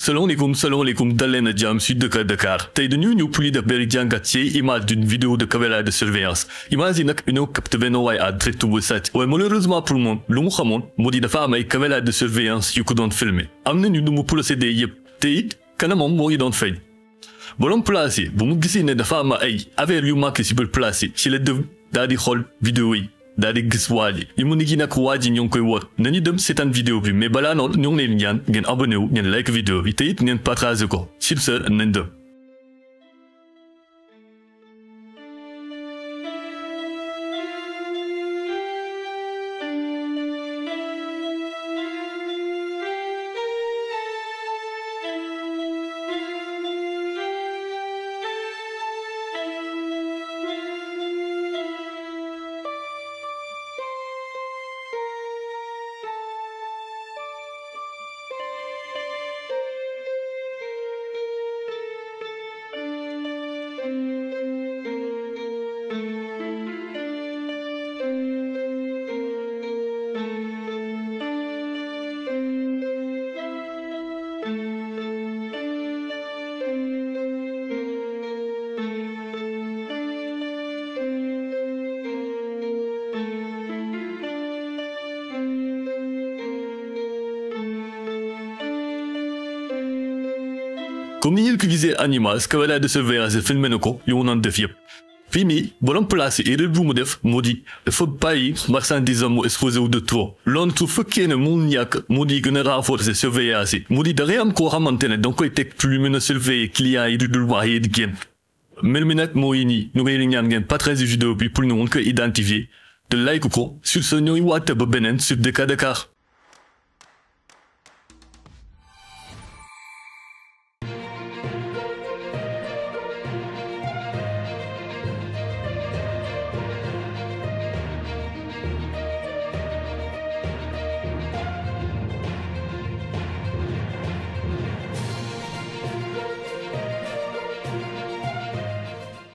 Salaamaaleykum dal leen a jàmm ci Dakar Dakar tey dañu ñëw pour li def benn jàngat ci image d'une vidéo de caméra de surveillance image yi nag ñoo capté benn waay à direct bu sàcc waaye malheureusement pour moom lu mu xamoon moo di dafa am ay caméra de surveillance yu ko doon filmer am nañu nu mu procédé yëpp te it kanamam moo ngi doon feeñ borom place yi bu mu gisee ne dafa am ay affaire yu manqué ci biir place yi ci la dem daal di xool vidéo yi daal di gis waa ji yi mu ni gi nag waa ji ñoo ngi koy wër nañu dem seetaan vidéo bi mais balaa noonu ñoo ngi leen ñaan ngeen abonné wu ngeen like vidéo bi te it ngeen partagé ko sur ce nañ dem. Comme ni ngeen ko gisee en image caméra de surveillance filmé na ko yu mu doon def yëpp fii nii borom place yi erreur bu mu def moo di dafa bàyyi marchandise am mu exposé wu de trop loolu su fekkee ne mu ñàkk moo di gën a renforcer surveillance yi moo di da ngay am koo xamante ne danga koy teg pour mën a surveiller clients yi di dul wax yi di génn mel mi nag moo yi nii ñu ngi ñaan ngeen partager vidéo bi pour ñu mën ko identifier te like ko sur ce ñooy waate ba beneen sur Dakar Dakar.